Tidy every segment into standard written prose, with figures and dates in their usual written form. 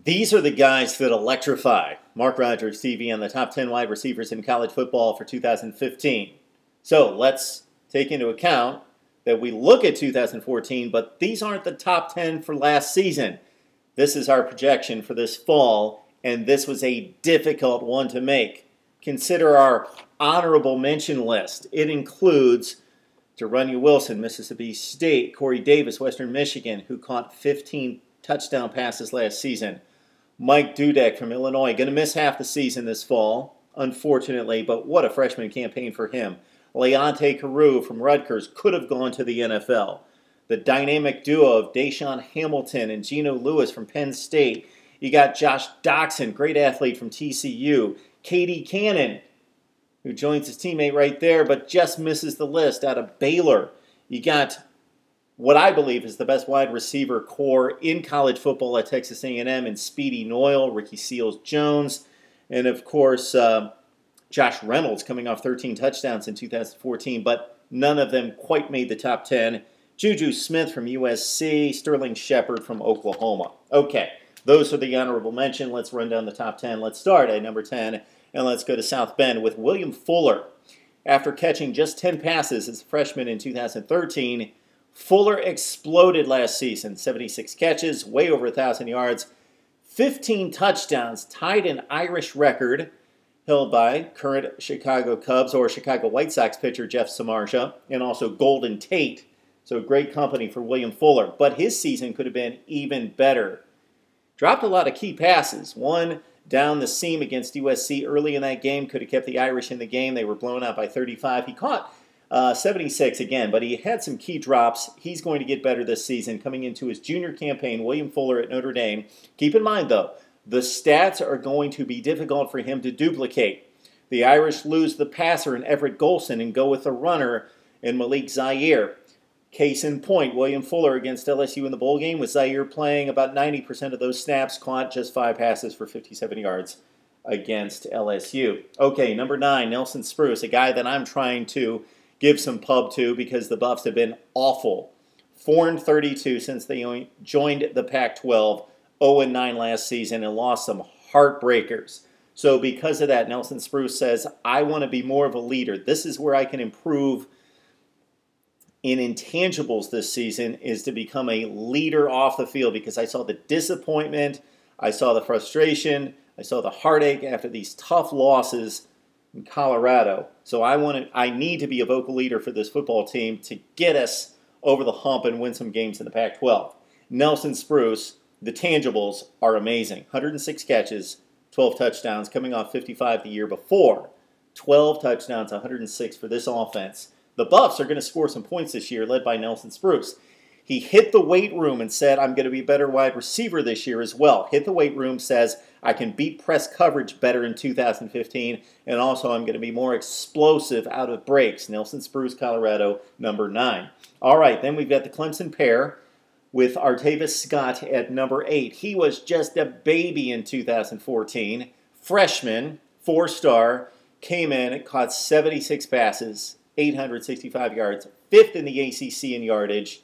These are the guys that electrify. Mark Rogers TV on the top 10 wide receivers in college football for 2015. So let's take into account that we look at 2014, but these aren't the top 10 for last season. This is our projection for this fall, and this was a difficult one to make. Consider our honorable mention list. It includes Jerrunyon Wilson, Mississippi State, Corey Davis, Western Michigan, who caught 15 touchdown passes last season. Mike Dudek from Illinois, going to miss half the season this fall, unfortunately, but what a freshman campaign for him. Leonte Carroo from Rutgers could have gone to the NFL. The dynamic duo of Deshaun Hamilton and Geno Lewis from Penn State. You got Josh Doxson, great athlete from TCU. Katie Cannon, who joins his teammate right there, but just misses the list out of Baylor. You got what I believe is the best wide receiver core in college football at Texas A&M in Speedy Noyle, Ricky Seals-Jones, and of course Josh Reynolds coming off 13 touchdowns in 2014, but none of them quite made the top 10. Juju Smith from USC, Sterling Shepard from Oklahoma. Okay, those are the honorable mention. Let's run down the top 10. Let's start at number 10, and let's go to South Bend with William Fuller. After catching just 10 passes as a freshman in 2013, Fuller exploded last season. 76 catches, way over 1,000 yards, 15 touchdowns, tied an Irish record held by current Chicago Cubs or Chicago White Sox pitcher Jeff Samardzija, and also Golden Tate. So great company for William Fuller. But his season could have been even better. Dropped a lot of key passes. One down the seam against USC early in that game. Could have kept the Irish in the game. They were blown out by 35. He caught 76 again, but he had some key drops. He's going to get better this season coming into his junior campaign. William Fuller at Notre Dame. Keep in mind, though, the stats are going to be difficult for him to duplicate. The Irish lose the passer in Everett Golson and go with the runner in Malik Zaire. Case in point, William Fuller against LSU in the bowl game, with Zaire playing about 90% of those snaps, caught just 5 passes for 57 yards against LSU. Okay, number 9, Nelson Spruce, a guy that I'm trying to give some pub to because the Buffs have been awful. 4-32 since they joined the Pac-12, 0-9 last season, and lost some heartbreakers. So because of that, Nelson Spruce says, I want to be more of a leader. This is where I can improve in intangibles this season, is to become a leader off the field, because I saw the disappointment, I saw the frustration, I saw the heartache after these tough losses in Colorado. So I need to be a vocal leader for this football team to get us over the hump and win some games in the Pac-12. Nelson Spruce, the tangibles are amazing. 106 catches, 12 touchdowns, coming off 55 the year before. 12 touchdowns, 106 for this offense. The Buffs are going to score some points this year, led by Nelson Spruce. He hit the weight room and said, I'm going to be a better wide receiver this year as well. Hit the weight room, says, I can beat press coverage better in 2015, and also I'm going to be more explosive out of breaks. Nelson Spruce, Colorado, number 9. All right, then we've got the Clemson pair with Artavis Scott at number 8. He was just a baby in 2014. Freshman, 4-star, came in and caught 76 passes, 865 yards, 5th in the ACC in yardage,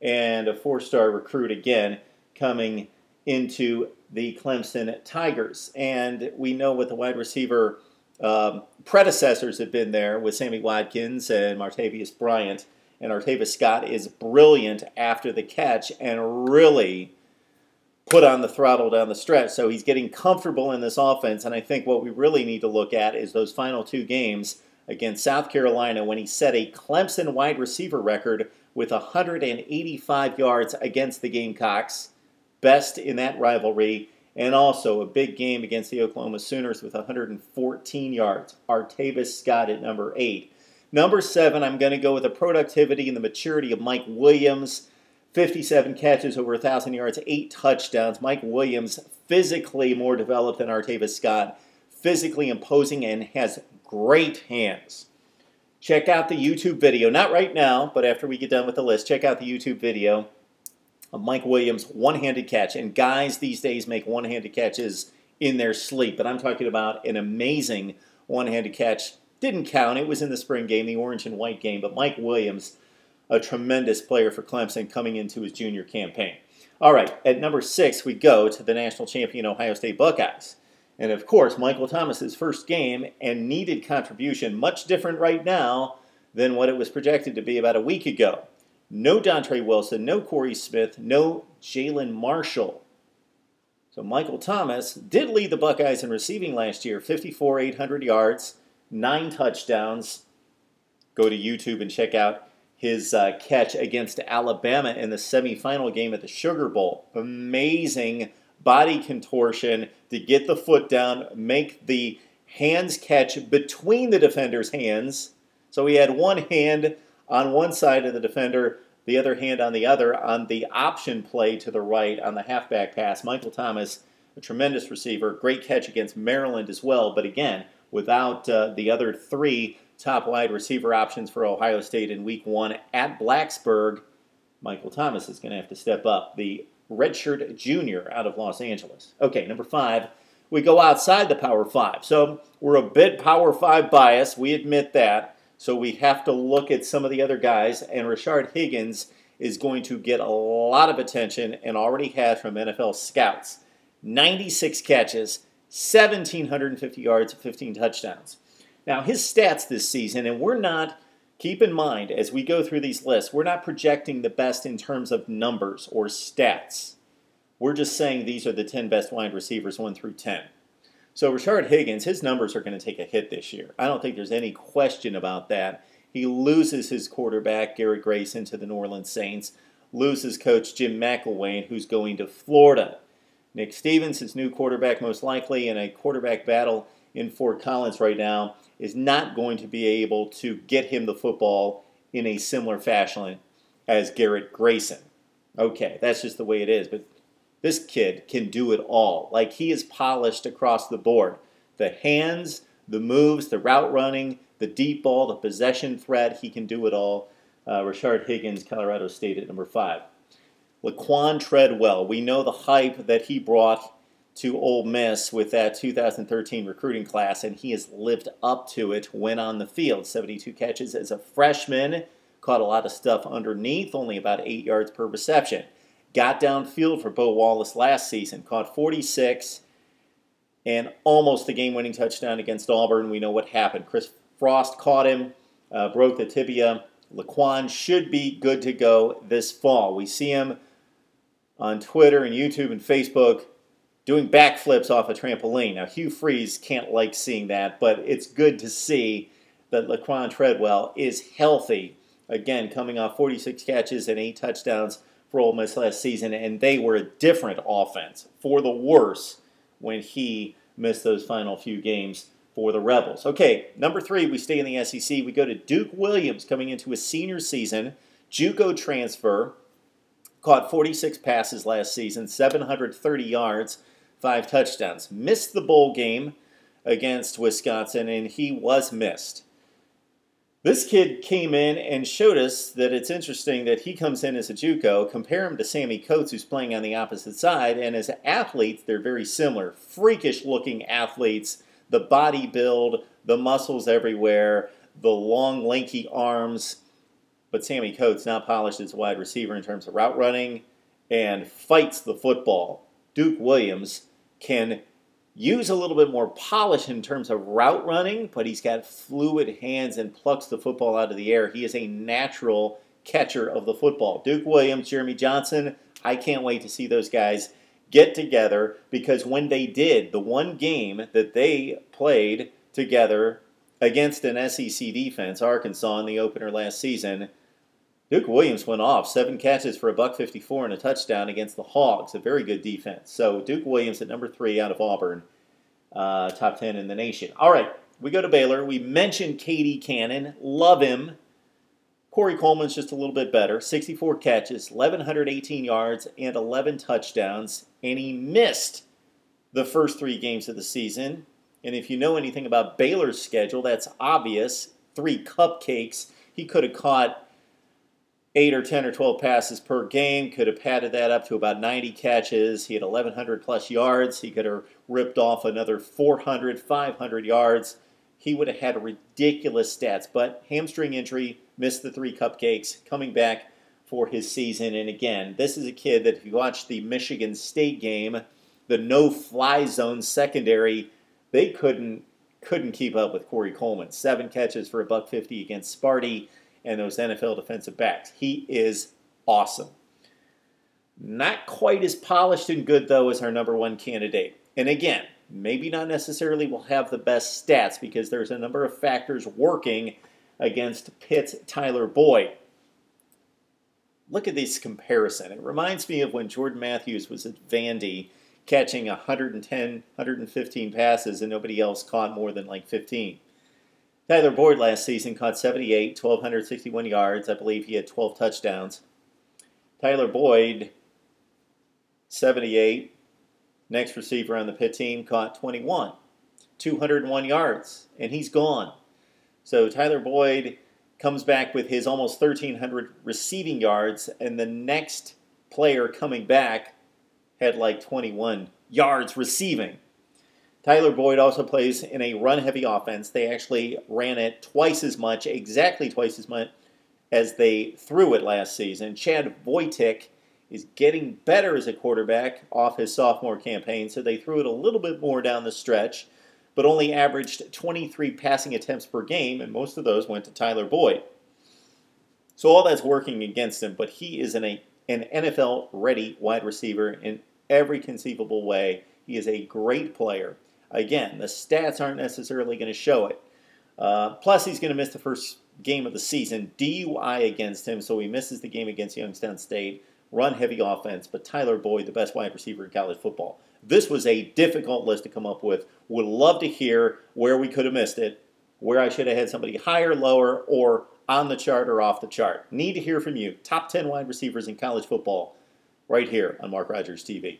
and a 4-star recruit again coming into the Clemson Tigers. And we know what the wide receiver predecessors have been there with Sammy Watkins and Martavius Bryant. And Artavis Scott is brilliant after the catch and really put on the throttle down the stretch. So he's getting comfortable in this offense. And I think what we really need to look at is those final 2 games against South Carolina, when he set a Clemson wide receiver record with 185 yards against the Gamecocks, best in that rivalry, and also a big game against the Oklahoma Sooners with 114 yards. Artavis Scott at number 8. Number 7, I'm going to go with the productivity and the maturity of Mike Williams. 57 catches, over 1,000 yards, 8 touchdowns. Mike Williams, physically more developed than Artavis Scott, physically imposing, and has great hands. Check out the YouTube video, not right now, but after we get done with the list, check out the YouTube video of Mike Williams' one-handed catch. And guys these days make one-handed catches in their sleep, but I'm talking about an amazing one-handed catch. Didn't count, it was in the spring game, the orange and white game, but Mike Williams, a tremendous player for Clemson coming into his junior campaign. All right, at number 6, we go to the national champion Ohio State Buckeyes. And of course, Michael Thomas's first game and needed contribution, much different right now than what it was projected to be about a week ago. No Dontre Wilson, no Corey Smith, no Jalen Marshall. So Michael Thomas did lead the Buckeyes in receiving last year, 800 yards, 9 touchdowns. Go to YouTube and check out his catch against Alabama in the semifinal game at the Sugar Bowl. Amazing body contortion to get the foot down, make the hands catch between the defender's hands. So he had one hand on one side of the defender, the other hand on the other on the option play to the right on the halfback pass. Michael Thomas, a tremendous receiver, great catch against Maryland as well, but again, without the other 3 top wide receiver options for Ohio State in week 1 at Blacksburg, Michael Thomas is going to have to step up. The redshirt junior out of Los Angeles. Okay, number 5, we go outside the Power 5. So we're a bit Power 5 biased. We admit that. So we have to look at some of the other guys. And Rashard Higgins is going to get a lot of attention and already has from NFL scouts. 96 catches, 1,750 yards, 15 touchdowns. Now, his stats this season, and we're not, keep in mind, as we go through these lists, we're not projecting the best in terms of numbers or stats. We're just saying these are the 10 best wide receivers 1 through 10. So Rashard Higgins, his numbers are going to take a hit this year. I don't think there's any question about that. He loses his quarterback, Garrett Grayson, to the New Orleans Saints, loses coach Jim McElwain, who's going to Florida. Nick Stevens, his new quarterback most likely, in a quarterback battle in Fort Collins right now, is not going to be able to get him the football in a similar fashion as Garrett Grayson. Okay, that's just the way it is. But this kid can do it all. Like, he is polished across the board. The hands, the moves, the route running, the deep ball, the possession threat, he can do it all. Rashard Higgins, Colorado State at number 5. Laquon Treadwell, we know the hype that he brought to Ole Miss with that 2013 recruiting class, and he has lived up to it when on the field. 72 catches as a freshman, caught a lot of stuff underneath, only about 8 yards per reception. Got downfield for Bo Wallace last season, caught 46, and almost a game-winning touchdown against Auburn. We know what happened. Chris Frost caught him, broke the tibia. Laquon should be good to go this fall. We see him on Twitter and YouTube and Facebook doing backflips off a trampoline. Now, Hugh Freeze can't like seeing that, but it's good to see that Laquon Treadwell is healthy. Again, coming off 46 catches and 8 touchdowns for Ole Miss last season, and they were a different offense for the worse when he missed those final few games for the Rebels. Okay, number 3, we stay in the SEC. We go to Duke Williams coming into his senior season, JUCO transfer, caught 46 passes last season, 730 yards, 5 touchdowns. Missed the bowl game against Wisconsin, and he was missed. This kid came in and showed us that it's interesting that he comes in as a JUCO. Compare him to Sammy Coates, who's playing on the opposite side, and as athletes, they're very similar. Freakish-looking athletes, the body build, the muscles everywhere, the long, lanky arms. But Sammy Coates, not polished as a wide receiver in terms of route running, and fights the football. Duke Williams can use a little bit more polish in terms of route running, but he's got fluid hands and plucks the football out of the air. He is a natural catcher of the football. Duke Williams, Jeremy Johnson, I can't wait to see those guys get together, because when they did, the one game that they played together against an SEC defense, Arkansas, in the opener last season, Duke Williams went off, 7 catches for $154 and a touchdown against the Hogs, a very good defense. So Duke Williams at number 3 out of Auburn, top 10 in the nation. All right, we go to Baylor. We mentioned Katie Cannon, love him. Corey Coleman's just a little bit better, 64 catches, 1,118 yards, and 11 touchdowns, and he missed the first 3 games of the season. And if you know anything about Baylor's schedule, that's obvious. 3 cupcakes. He could have caught 8 or 10 or 12 passes per game, could have padded that up to about 90 catches. He had 1,100 plus yards. He could have ripped off another 400, 500 yards. He would have had ridiculous stats, but hamstring injury, missed the 3 cupcakes, coming back for his season. And again, this is a kid that if you watch the Michigan State game, the no-fly zone secondary, they couldn't keep up with Corey Coleman. 7 catches for $150 against Sparty and those NFL defensive backs. He is awesome. Not quite as polished and good, though, as our #1 candidate. And again, maybe not necessarily will have the best stats because there's a number of factors working against Pitt's Tyler Boyd. Look at this comparison. It reminds me of when Jordan Matthews was at Vandy catching 110, 115 passes and nobody else caught more than like 15. Tyler Boyd last season caught 78, 1,261 yards. I believe he had 12 touchdowns. Tyler Boyd, 78. Next receiver on the Pitt team caught 21, 201 yards, and he's gone. So Tyler Boyd comes back with his almost 1,300 receiving yards, and the next player coming back had like 21 yards receiving. Tyler Boyd also plays in a run-heavy offense. They actually ran it twice as much, exactly twice as much as they threw it last season. Chad Voitic is getting better as a quarterback off his sophomore campaign, so they threw it a little bit more down the stretch, but only averaged 23 passing attempts per game, and most of those went to Tyler Boyd. So all that's working against him, but he is an NFL-ready wide receiver in every conceivable way. He is a great player. Again, the stats aren't necessarily going to show it. Plus, he's going to miss the first game of the season. DUI against him, so he misses the game against Youngstown State. Run-heavy offense, but Tyler Boyd, the best wide receiver in college football. This was a difficult list to come up with. Would love to hear where we could have missed it, where I should have had somebody higher, lower, or on the chart or off the chart. Need to hear from you. Top 10 wide receivers in college football right here on Mark Rogers TV.